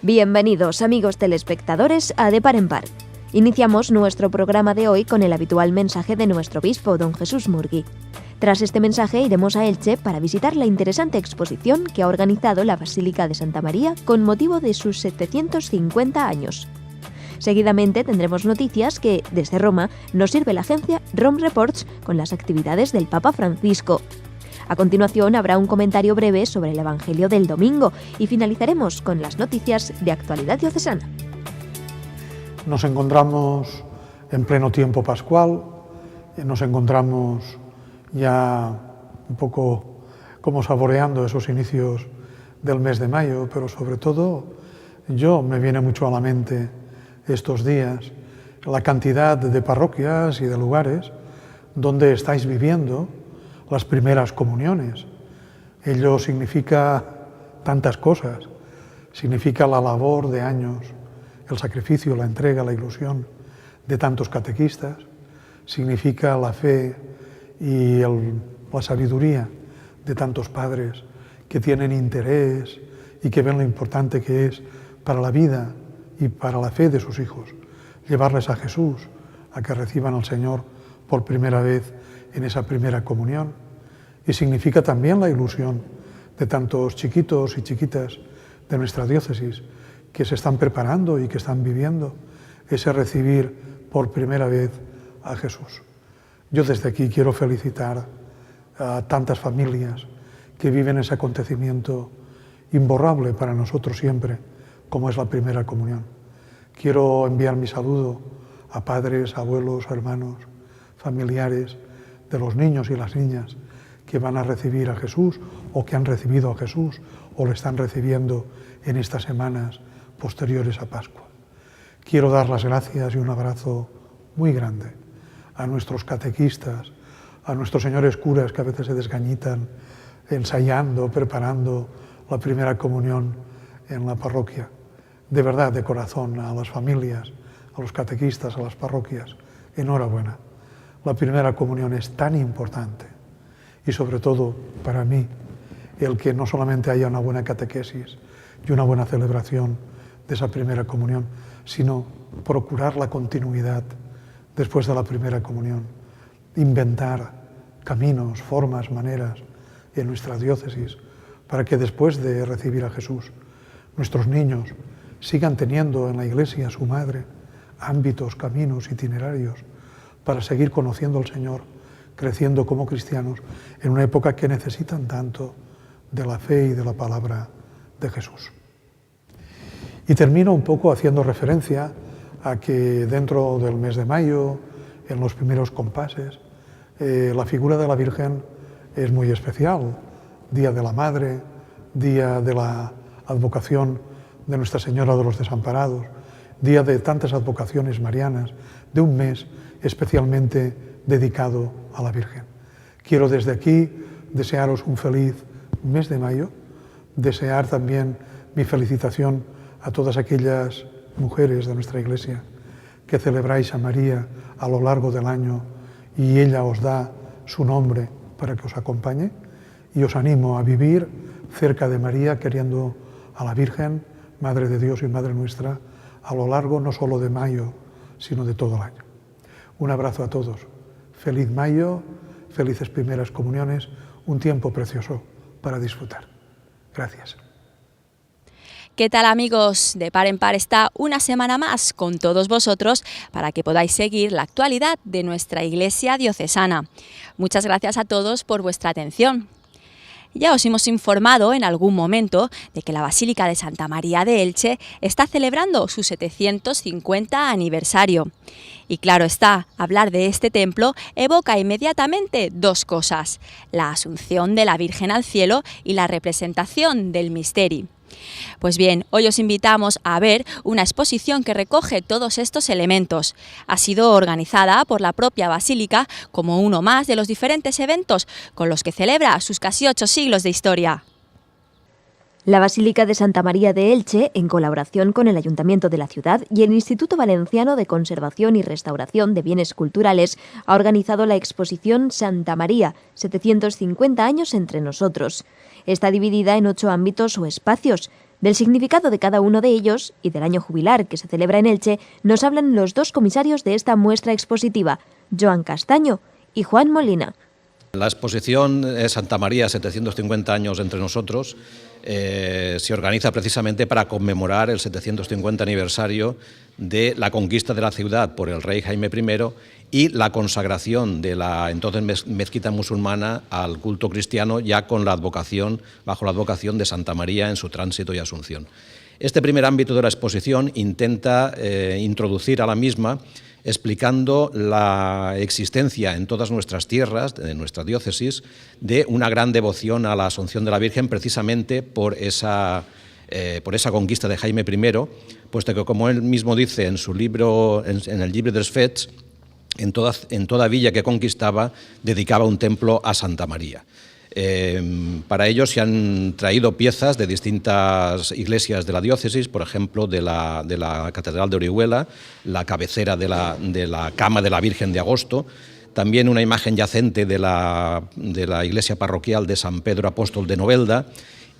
Bienvenidos, amigos telespectadores, a De Par en Par. Iniciamos nuestro programa de hoy con el habitual mensaje de nuestro obispo, don Jesús Murgui. Tras este mensaje iremos a Elche para visitar la interesante exposición que ha organizado la Basílica de Santa María con motivo de sus 750 años. Seguidamente tendremos noticias que, desde Roma, nos sirve la agencia Rome Reports con las actividades del Papa Francisco. A continuación habrá un comentario breve sobre el Evangelio del domingo y finalizaremos con las noticias de actualidad diocesana. Nos encontramos en pleno tiempo pascual, nos encontramos ya un poco como saboreando esos inicios del mes de mayo, pero sobre todo me viene mucho a la mente estos días la cantidad de parroquias y de lugares donde estáis viviendo las primeras comuniones. Ello significa tantas cosas, significa la labor de años, el sacrificio, la entrega, la ilusión de tantos catequistas, significa la fe y la sabiduría de tantos padres que tienen interés y que ven lo importante que es para la vida y para la fe de sus hijos, llevarles a Jesús, a que reciban al Señor por primera vez en esa primera comunión. Y significa también la ilusión de tantos chiquitos y chiquitas de nuestra diócesis que se están preparando y que están viviendo ese recibir por primera vez a Jesús. Yo desde aquí quiero felicitar a tantas familias que viven ese acontecimiento imborrable para nosotros siempre, como es la primera comunión. Quiero enviar mi saludo a padres, abuelos, hermanos, familiares de los niños y las niñas que van a recibir a Jesús o que han recibido a Jesús o lo están recibiendo en estas semanas posteriores a Pascua. Quiero dar las gracias y un abrazo muy grande a nuestros catequistas, a nuestros señores curas que a veces se desgañitan ensayando, preparando la primera comunión en la parroquia. De verdad, de corazón, a las familias, a los catequistas, a las parroquias, enhorabuena. La primera comunión es tan importante y sobre todo para mí el que no solamente haya una buena catequesis y una buena celebración de esa primera comunión, sino procurar la continuidad después de la primera comunión, inventar caminos, formas, maneras en nuestra diócesis para que después de recibir a Jesús nuestros niños sigan teniendo en la Iglesia, su madre, ámbitos, caminos, itinerarios para seguir conociendo al Señor, creciendo como cristianos en una época que necesitan tanto de la fe y de la palabra de Jesús. Y termino un poco haciendo referencia a que dentro del mes de mayo, en los primeros compases, la figura de la Virgen es muy especial. Día de la Madre, día de la advocación de Nuestra Señora de los Desamparados, día de tantas advocaciones marianas, de un mes especialmente dedicado a la Virgen. Quiero desde aquí desearos un feliz mes de mayo, desear también mi felicitación a todas aquellas mujeres de nuestra Iglesia que celebráis a María a lo largo del año y ella os da su nombre para que os acompañe, y os animo a vivir cerca de María, queriendo a la Virgen, Madre de Dios y Madre nuestra, a lo largo no solo de mayo, sino de todo el año. Un abrazo a todos. Feliz mayo, felices primeras comuniones, un tiempo precioso para disfrutar. Gracias. ¿Qué tal, amigos? De Par en Par está una semana más con todos vosotros para que podáis seguir la actualidad de nuestra Iglesia diocesana. Muchas gracias a todos por vuestra atención. Ya os hemos informado en algún momento de que la Basílica de Santa María de Elche está celebrando su 750 aniversario. Y claro está, hablar de este templo evoca inmediatamente dos cosas: la Asunción de la Virgen al cielo y la representación del Misteri. Pues bien, hoy os invitamos a ver una exposición que recoge todos estos elementos. Ha sido organizada por la propia Basílica como uno más de los diferentes eventos con los que celebra sus casi 8 siglos de historia. La Basílica de Santa María de Elche, en colaboración con el Ayuntamiento de la ciudad y el Instituto Valenciano de Conservación y Restauración de Bienes Culturales, ha organizado la exposición Santa María, 750 años entre nosotros. Está dividida en 8 ámbitos o espacios: Del significado de cada uno de ellos y del año jubilar que se celebra en Elche nos hablan los dos comisarios de esta muestra expositiva, Joan Castaño y Juan Molina. La exposición Santa María, 750 años entre nosotros, se organiza precisamente para conmemorar el 750 aniversario de la conquista de la ciudad por el rey Jaime I y la consagración de la entonces mezquita musulmana al culto cristiano, ya con la advocación, bajo la advocación de Santa María en su tránsito y asunción. Este primer ámbito de la exposición intenta introducir a la misma explicando la existencia en todas nuestras tierras, de nuestra diócesis, de una gran devoción a la Asunción de la Virgen, precisamente por esa conquista de Jaime I, puesto que, como él mismo dice en su libro, en el Llibre dels Fets, en toda villa que conquistaba dedicaba un templo a Santa María. Para ello se han traído piezas de distintas iglesias de la diócesis, por ejemplo, de la Catedral de Orihuela, la cabecera de la cama de la Virgen de Agosto, también una imagen yacente de la iglesia parroquial de San Pedro Apóstol de Novelda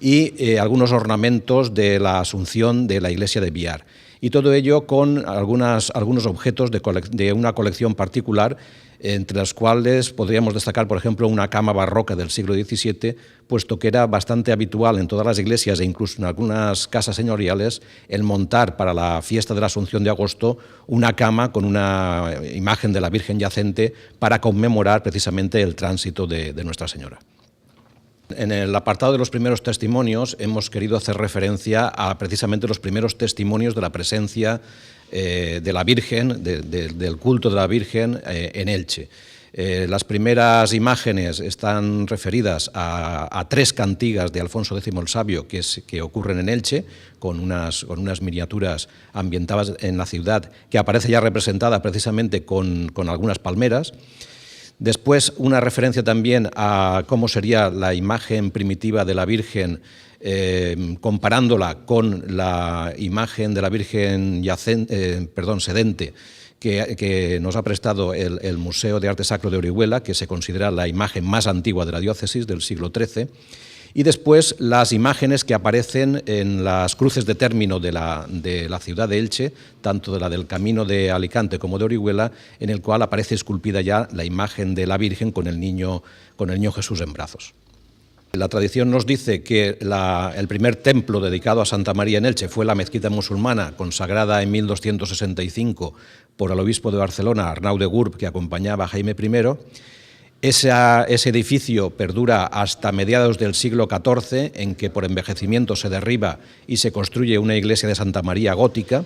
y algunos ornamentos de la Asunción de la iglesia de Biar. Y todo ello con algunos objetos de una colección particular, entre las cuales podríamos destacar, por ejemplo, una cama barroca del siglo XVII, puesto que era bastante habitual en todas las iglesias e incluso en algunas casas señoriales el montar para la fiesta de la Asunción de Agosto una cama con una imagen de la Virgen yacente para conmemorar precisamente el tránsito de Nuestra Señora. En el apartado de los primeros testimonios hemos querido hacer referencia a precisamente los primeros testimonios de la presencia de la Virgen, del culto de la Virgen en Elche. Las primeras imágenes están referidas a 3 cantigas de Alfonso X el Sabio que ocurren en Elche, con unas miniaturas ambientadas en la ciudad, que aparece ya representada precisamente con algunas palmeras. Después, una referencia también a cómo sería la imagen primitiva de la Virgen, comparándola con la imagen de la Virgen sedente que nos ha prestado el Museo de Arte Sacro de Orihuela, que se considera la imagen más antigua de la diócesis del siglo XIII. Y después las imágenes que aparecen en las cruces de término de la ciudad de Elche, tanto de la del Camino de Alicante como de Orihuela, en el cual aparece esculpida ya la imagen de la Virgen con el niño Jesús en brazos. La tradición nos dice que el primer templo dedicado a Santa María en Elche fue la mezquita musulmana, consagrada en 1265 por el obispo de Barcelona, Arnau de Gurb, que acompañaba a Jaime I. Ese edificio perdura hasta mediados del siglo XIV, en que por envejecimiento se derriba y se construye una iglesia de Santa María gótica,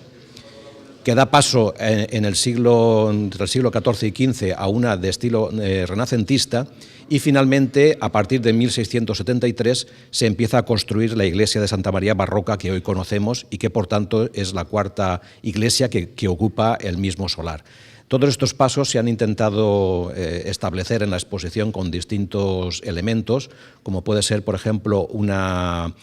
que da paso entre el siglo XIV y XV a una de estilo renacentista, y finalmente, a partir de 1673, se empieza a construir la iglesia de Santa María barroca que hoy conocemos y que, por tanto, es la cuarta iglesia que ocupa el mismo solar. Todos estos pasos se han intentado establecer en la exposición con distintos elementos, como puede ser, por ejemplo, una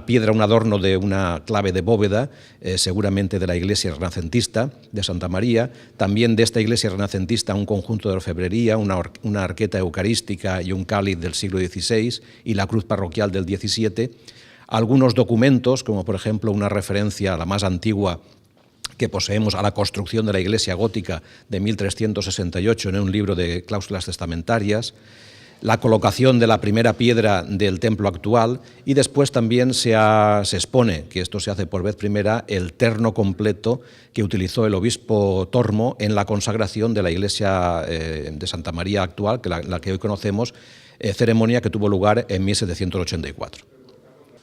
piedra, un adorno de una clave de bóveda, seguramente de la iglesia renacentista de Santa María, también de esta iglesia renacentista un conjunto de orfebrería, una arqueta eucarística y un cáliz del siglo XVI y la cruz parroquial del XVII, algunos documentos, como por ejemplo una referencia a la más antigua que poseemos a la construcción de la iglesia gótica de 1368 en un libro de cláusulas testamentarias, la colocación de la primera piedra del templo actual, y después también se expone, que esto se hace por vez primera, el terno completo que utilizó el obispo Tormo en la consagración de la iglesia de Santa María actual, la que hoy conocemos, ceremonia que tuvo lugar en 1784.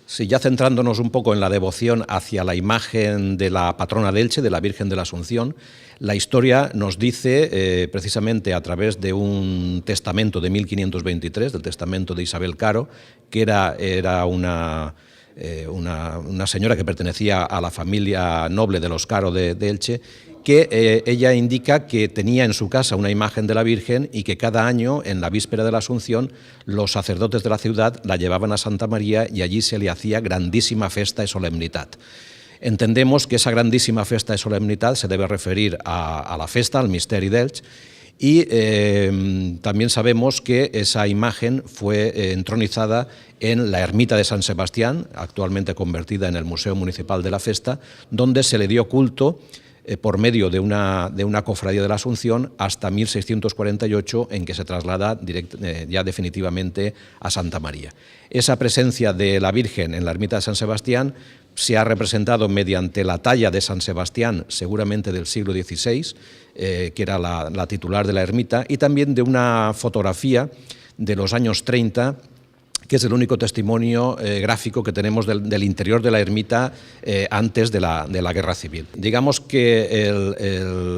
Sí, ya centrándonos un poco en la devoción hacia la imagen de la patrona de Elche, de la Virgen de la Asunción, la historia nos dice, precisamente a través de un testamento de 1523, del testamento de Isabel Caro, que era una señora que pertenecía a la familia noble de los Caro de Elche, que ella indica que tenía en su casa una imagen de la Virgen y que cada año, en la víspera de la Asunción, los sacerdotes de la ciudad la llevaban a Santa María y allí se le hacía grandísima festa y solemnitat. Entendemos que esa grandísima festa y solemnitat se debe referir a la festa, al misteri d'Elx, Y también sabemos que esa imagen fue entronizada en la ermita de San Sebastián, actualmente convertida en el Museo Municipal de la Festa, donde se le dio culto por medio de una cofradía de la Asunción hasta 1648, en que se traslada ya definitivamente a Santa María. Esa presencia de la Virgen en la ermita de San Sebastián se ha representado mediante la talla de San Sebastián, seguramente del siglo XVI, que era la titular de la ermita, y también de una fotografía de los años 30, que es el único testimonio gráfico que tenemos del interior de la ermita antes de la Guerra Civil. Digamos que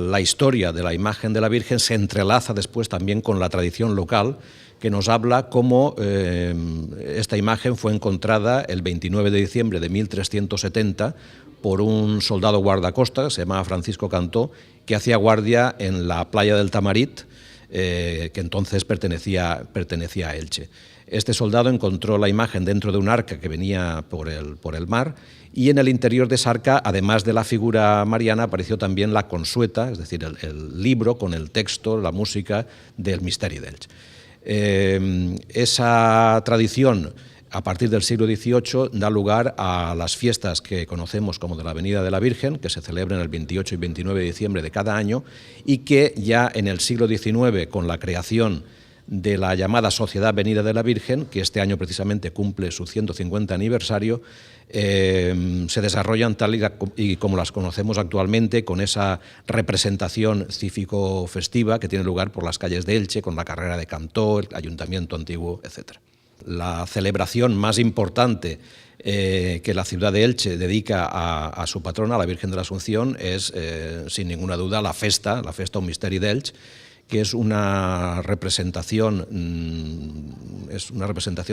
la historia de la imagen de la Virgen se entrelaza después también con la tradición local, que nos habla cómo esta imagen fue encontrada el 29 de diciembre de 1370 por un soldado guardacostas, se llamaba Francisco Cantó, que hacía guardia en la playa del Tamarit, que entonces pertenecía a Elche. Este soldado encontró la imagen dentro de un arca que venía por el mar, y en el interior de esa arca, además de la figura mariana, apareció también la consueta, es decir, el libro con el texto, la música del Misteri d'Elx. Esa tradición, a partir del siglo XVIII, da lugar a las fiestas que conocemos como de la Avenida de la Virgen, que se celebran el 28 y 29 de diciembre de cada año, y que ya en el siglo XIX, con la creación de la llamada Sociedad Avenida de la Virgen, que este año precisamente cumple su 150 aniversario, se desarrollan tal y como las conocemos actualmente, con esa representación cívico-festiva que tiene lugar por las calles de Elche, con la carrera de Cantó, el ayuntamiento antiguo, etc. La celebración más importante que la ciudad de Elche dedica a su patrona, a la Virgen de la Asunción, es sin ninguna duda la festa Un Misteri d'Elx, que es una representación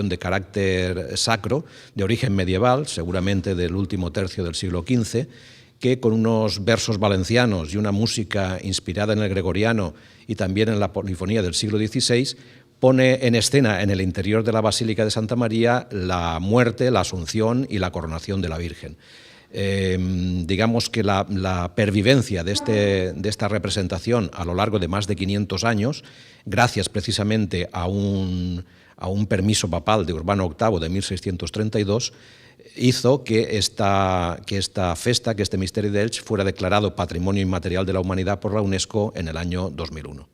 de carácter sacro, de origen medieval, seguramente del último tercio del siglo XV, que con unos versos valencianos y una música inspirada en el gregoriano y también en la polifonía del siglo XVI, pone en escena en el interior de la Basílica de Santa María la muerte, la asunción y la coronación de la Virgen. Digamos que la pervivencia de esta representación a lo largo de más de 500 años, gracias precisamente a un permiso papal de Urbano VIII de 1632, hizo que esta festa, que este Misteri d'Elx, fuera declarado Patrimonio Inmaterial de la Humanidad por la UNESCO en el año 2001.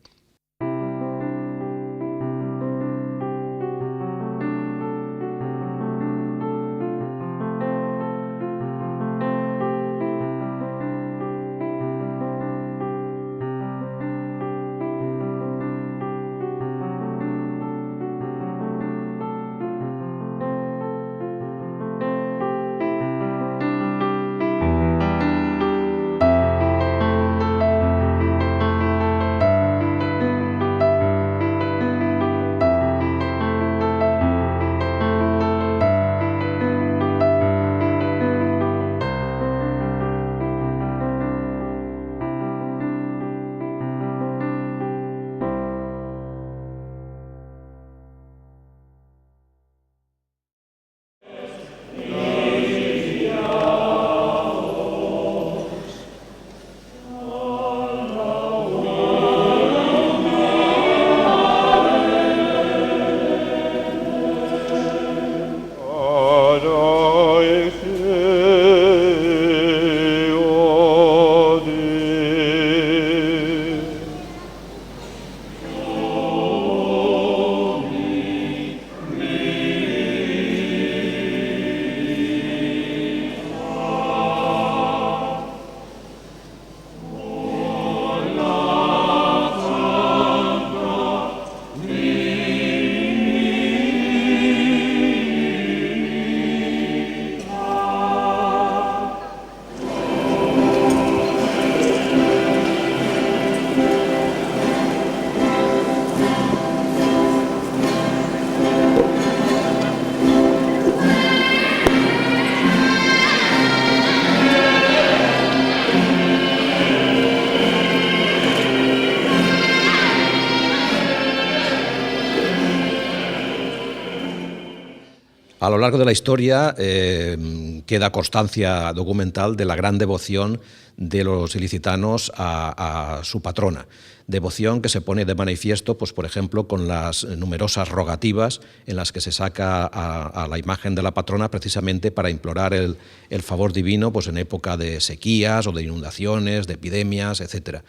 A lo largo de la historia queda constancia documental de la gran devoción de los ilicitanos a su patrona. Devoción que se pone de manifiesto, pues, por ejemplo, con las numerosas rogativas en las que se saca a la imagen de la patrona precisamente para implorar el favor divino, pues, en época de sequías o de inundaciones, de epidemias, etc.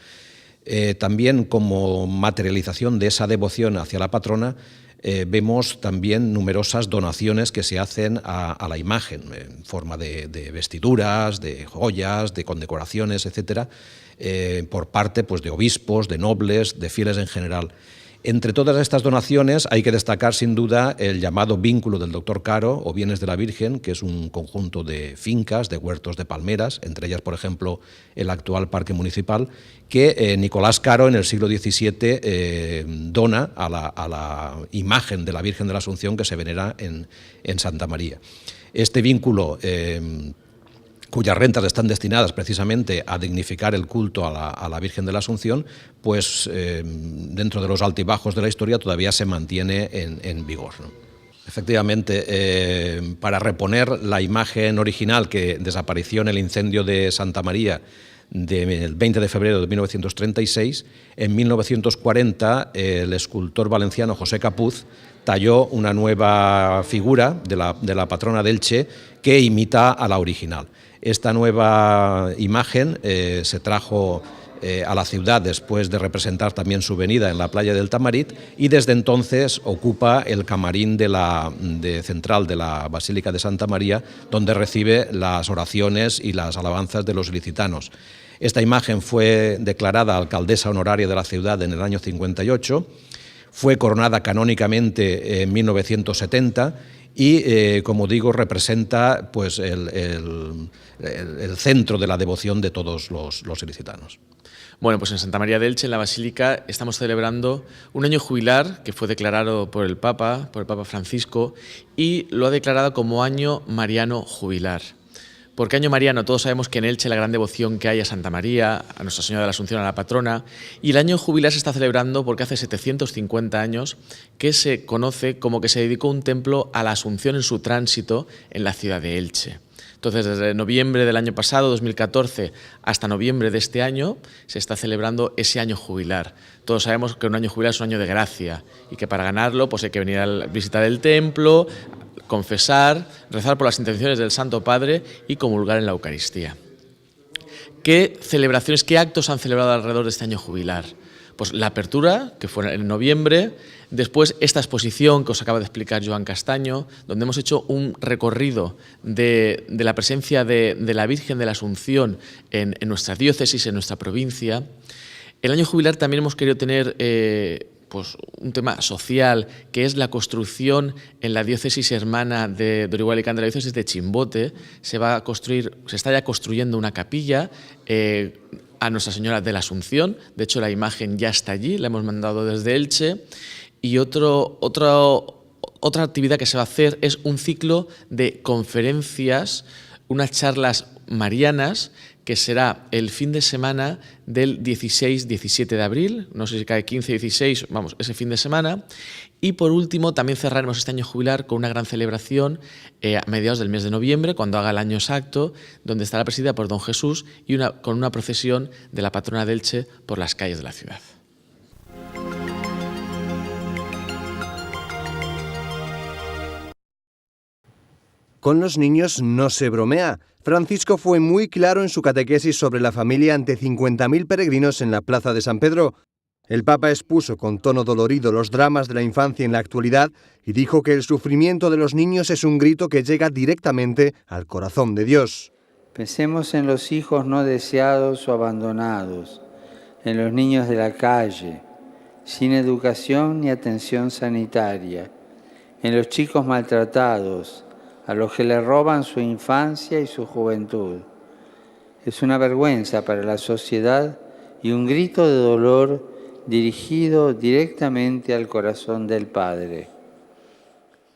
También como materialización de esa devoción hacia la patrona, vemos también numerosas donaciones que se hacen a la imagen en forma de vestiduras, de joyas, de condecoraciones, etcétera, por parte, pues, de obispos, de nobles, de fieles en general. Entre todas estas donaciones hay que destacar sin duda el llamado vínculo del doctor Caro o bienes de la Virgen, que es un conjunto de fincas, de huertos de palmeras, entre ellas, por ejemplo, el actual parque municipal, que Nicolás Caro en el siglo XVII dona a la imagen de la Virgen de la Asunción que se venera en Santa María. Este vínculo, cuyas rentas están destinadas precisamente a dignificar el culto a la Virgen de la Asunción, pues dentro de los altibajos de la historia todavía se mantiene en vigor, ¿no? Efectivamente, para reponer la imagen original que desapareció en el incendio de Santa María del 20 de febrero de 1936, en 1940 el escultor valenciano José Capuz talló una nueva figura de la patrona de Elche que imita a la original. Esta nueva imagen se trajo a la ciudad después de representar también su venida en la playa del Tamarit y desde entonces ocupa el camarín central de la Basílica de Santa María, donde recibe las oraciones y las alabanzas de los ilicitanos. Esta imagen fue declarada alcaldesa honoraria de la ciudad en el año 58, fue coronada canónicamente en 1970 y, como digo, representa, pues, el centro de la devoción de todos los ilicitanos. Bueno, pues en Santa María de Elche, en la Basílica, estamos celebrando un año jubilar que fue declarado por el Papa Francisco, y lo ha declarado como año mariano jubilar. ¿Por qué año mariano? Todos sabemos que en Elche la gran devoción que hay a Santa María, a Nuestra Señora de la Asunción, a la patrona, y el año jubilar se está celebrando porque hace 750 años que se conoce como que se dedicó un templo a la Asunción en su tránsito en la ciudad de Elche. Entonces, desde noviembre del año pasado, 2014, hasta noviembre de este año, se está celebrando ese año jubilar. Todos sabemos que un año jubilar es un año de gracia y que para ganarlo, pues, hay que venir a visitar el templo, confesar, rezar por las intenciones del Santo Padre y comulgar en la Eucaristía. ¿Qué celebraciones, qué actos han celebrado alrededor de este año jubilar? Pues la apertura, que fue en noviembre, después esta exposición que os acaba de explicar Joan Castaño, donde hemos hecho un recorrido de la presencia de la Virgen de la Asunción en nuestra diócesis, en nuestra provincia. El año jubilar también hemos querido tener pues un tema social, que es la construcción en la diócesis hermana de Orihuela y Can, de la diócesis de Chimbote. Se está ya construyendo una capilla a Nuestra Señora de la Asunción. De hecho, la imagen ya está allí, la hemos mandado desde Elche. Y otra actividad que se va a hacer es un ciclo de conferencias, unas charlas marianas, que será el fin de semana del 16-17 de abril, no sé si cae 15-16, vamos, ese fin de semana. Y por último, también cerraremos este año jubilar con una gran celebración a mediados del mes de noviembre, cuando haga el año exacto, donde estará presidida por Don Jesús y con una procesión de la patrona de Elche por las calles de la ciudad. Con los niños no se bromea. Francisco fue muy claro en su catequesis sobre la familia ante 50.000 peregrinos en la plaza de San Pedro. El Papa expuso con tono dolorido los dramas de la infancia en la actualidad y dijo que el sufrimiento de los niños es un grito que llega directamente al corazón de Dios. Pensemos en los hijos no deseados o abandonados, en los niños de la calle, sin educación ni atención sanitaria, en los chicos maltratados, a los que le roban su infancia y su juventud. Es una vergüenza para la sociedad y un grito de dolor dirigido directamente al corazón del Padre.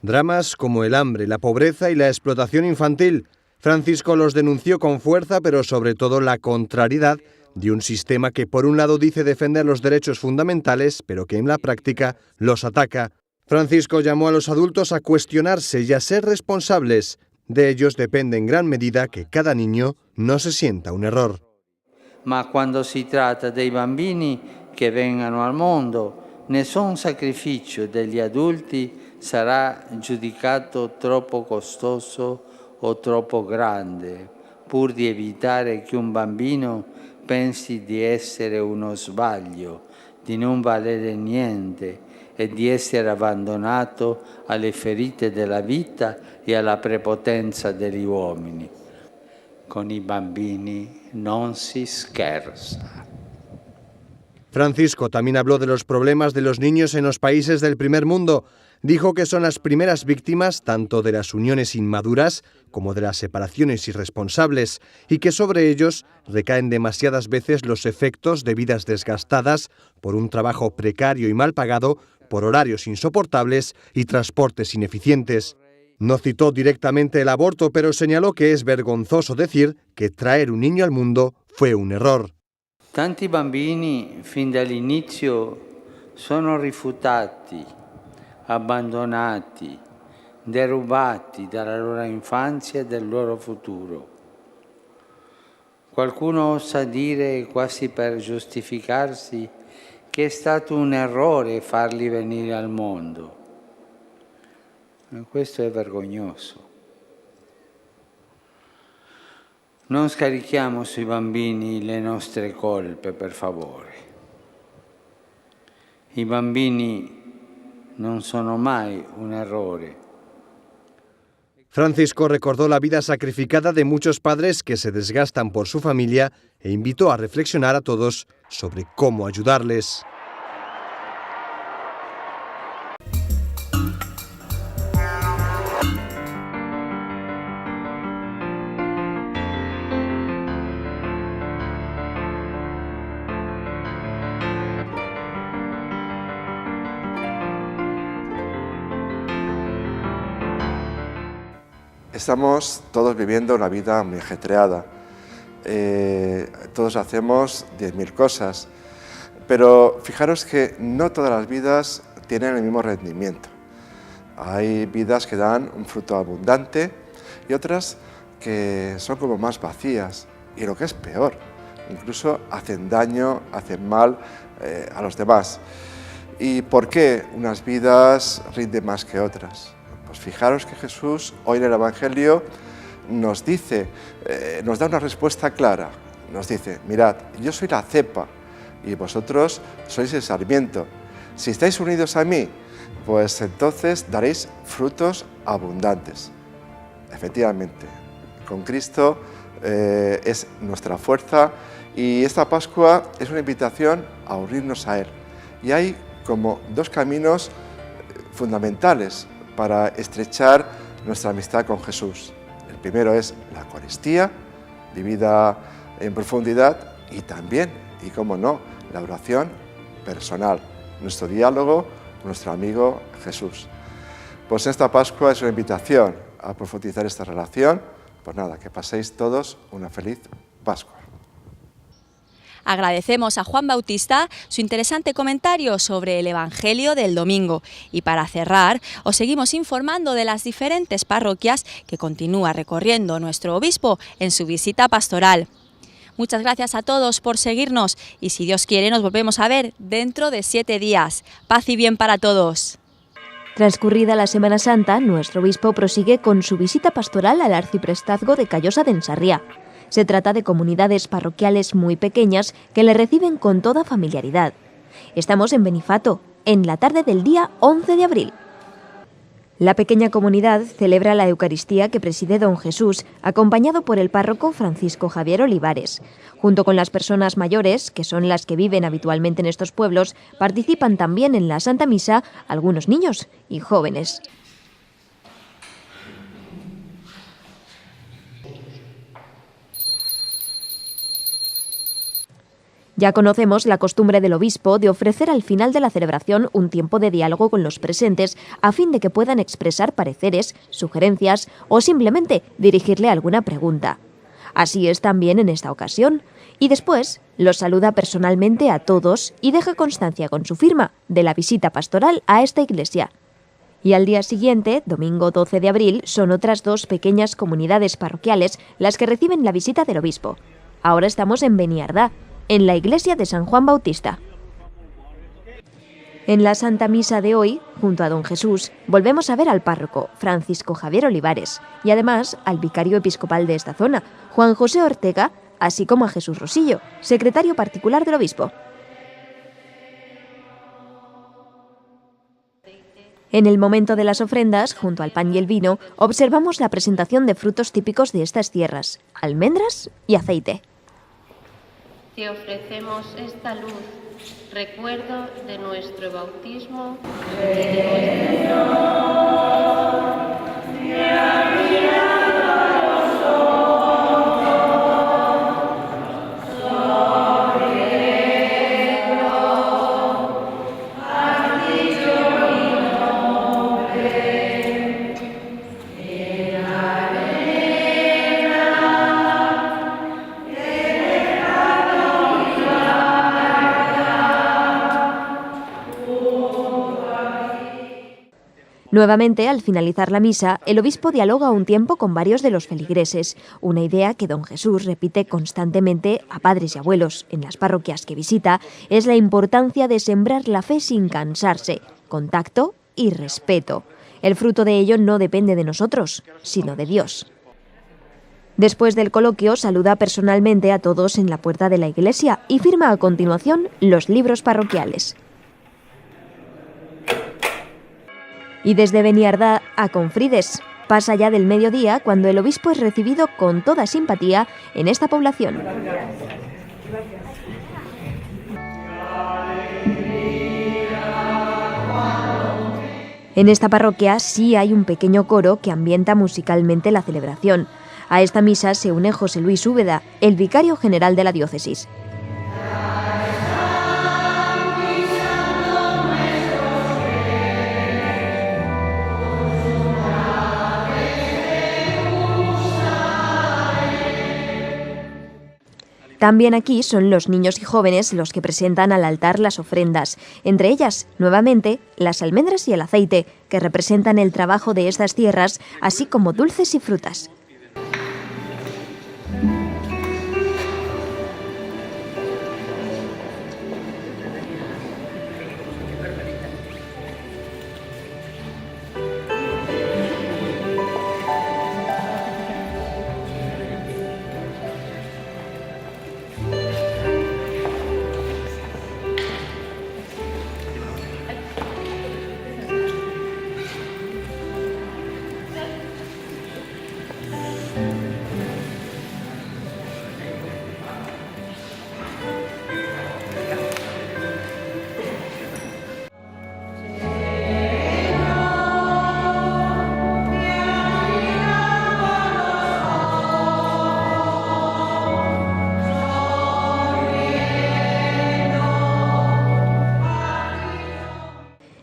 Dramas como el hambre, la pobreza y la explotación infantil. Francisco los denunció con fuerza, pero sobre todo la contrariedad de un sistema que por un lado dice defender los derechos fundamentales, pero que en la práctica los ataca. Francisco llamó a los adultos a cuestionarse y a ser responsables. De ellos depende en gran medida que cada niño no se sienta un error. Ma quando si tratta dei bambini che vengano al mondo, nessun sacrificio degli adulti sarà giudicato troppo costoso o troppo grande, pur di evitare che un bambino pensi di essere uno sbaglio, di non valere niente e di essere abbandonato alle ferite della vita e alla prepotenza degli uomini. Con i bambini non si scherza. Francisco también habló de los problemas de los niños en los países del primer mundo. Dijo que son las primeras víctimas tanto de las uniones inmaduras como de las separaciones irresponsables y que sobre ellos recaen demasiadas veces los efectos de vidas desgastadas por un trabajo precario y mal pagado, por horarios insoportables y transportes ineficientes. No citó directamente el aborto, pero señaló que es vergonzoso decir que traer un niño al mundo fue un error. Tanti bambini fin dall'inizio sono rifiutati, abbandonati, derubati dalla loro infanzia e del loro futuro. Qualcuno osa dire, quasi per giustificarsi, che è stato un errore farli venire al mondo. E questo è vergognoso. Non scarichiamo sui bambini le nostre colpe, per favore. I bambini non sono mai un errore. Francisco recordó la vida sacrificada de muchos padres que se desgastan por su familia e invitó a reflexionar a todos sobre cómo ayudarles. Estamos todos viviendo una vida muy ajetreada, todos hacemos 10.000 cosas, pero fijaros que no todas las vidas tienen el mismo rendimiento. Hay vidas que dan un fruto abundante y otras que son como más vacías y lo que es peor, incluso hacen daño, hacen mal a los demás. ¿Y por qué unas vidas rinden más que otras? Pues fijaros que Jesús hoy en el Evangelio nos dice, nos da una respuesta clara. Nos dice, mirad, yo soy la cepa y vosotros sois el sarmiento. Si estáis unidos a mí, pues entonces daréis frutos abundantes. Efectivamente, con Cristo es nuestra fuerza y esta Pascua es una invitación a unirnos a Él. Y hay como dos caminos fundamentales para estrechar nuestra amistad con Jesús. El primero es la Eucaristía, vivida en profundidad, y también, y cómo no, la oración personal, nuestro diálogo con nuestro amigo Jesús. Pues esta Pascua es una invitación a profundizar esta relación. Pues nada, que paséis todos una feliz Pascua. Agradecemos a Juan Bautista su interesante comentario sobre el Evangelio del domingo y para cerrar os seguimos informando de las diferentes parroquias que continúa recorriendo nuestro obispo en su visita pastoral. Muchas gracias a todos por seguirnos y si Dios quiere nos volvemos a ver dentro de 7 días. Paz y bien para todos. Transcurrida la Semana Santa, nuestro obispo prosigue con su visita pastoral al arciprestazgo de Callosa de Ensarriá. Se trata de comunidades parroquiales muy pequeñas que le reciben con toda familiaridad. Estamos en Benifato, en la tarde del día 11 de abril. La pequeña comunidad celebra la Eucaristía que preside don Jesús, acompañado por el párroco Francisco Javier Olivares. Junto con las personas mayores, que son las que viven habitualmente en estos pueblos, participan también en la Santa Misa algunos niños y jóvenes. Ya conocemos la costumbre del obispo de ofrecer al final de la celebración un tiempo de diálogo con los presentes a fin de que puedan expresar pareceres, sugerencias o simplemente dirigirle alguna pregunta. Así es también en esta ocasión. Y después los saluda personalmente a todos y deja constancia con su firma de la visita pastoral a esta iglesia. Y al día siguiente, domingo 12 de abril, son otras 2 pequeñas comunidades parroquiales las que reciben la visita del obispo. Ahora estamos en Beniardá, en la iglesia de San Juan Bautista. En la Santa Misa de hoy, junto a don Jesús, volvemos a ver al párroco, Francisco Javier Olivares, y además al vicario episcopal de esta zona, Juan José Ortega, así como a Jesús Rosillo, secretario particular del obispo. En el momento de las ofrendas, junto al pan y el vino, observamos la presentación de frutos típicos de estas tierras, almendras y aceite. Te ofrecemos esta luz, recuerdo de nuestro bautismo y de Nuevamente, al finalizar la misa, el obispo dialoga un tiempo con varios de los feligreses, una idea que don Jesús repite constantemente a padres y abuelos en las parroquias que visita, es la importancia de sembrar la fe sin cansarse, con tacto y respeto. El fruto de ello no depende de nosotros, sino de Dios. Después del coloquio, saluda personalmente a todos en la puerta de la iglesia y firma a continuación los libros parroquiales. Y desde Beniardá a Confrides, pasa ya del mediodía cuando el obispo es recibido con toda simpatía en esta población. En esta parroquia sí hay un pequeño coro que ambienta musicalmente la celebración. A esta misa se une José Luis Úbeda, el vicario general de la diócesis. También aquí son los niños y jóvenes los que presentan al altar las ofrendas, entre ellas, nuevamente, las almendras y el aceite, que representan el trabajo de estas tierras, así como dulces y frutas.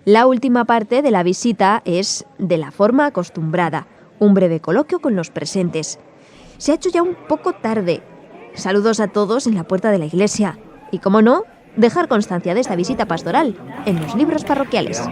La última parte de la visita es de la forma acostumbrada, un breve coloquio con los presentes. Se ha hecho ya un poco tarde. Saludos a todos en la puerta de la iglesia. Y, como no, dejar constancia de esta visita pastoral en los libros parroquiales.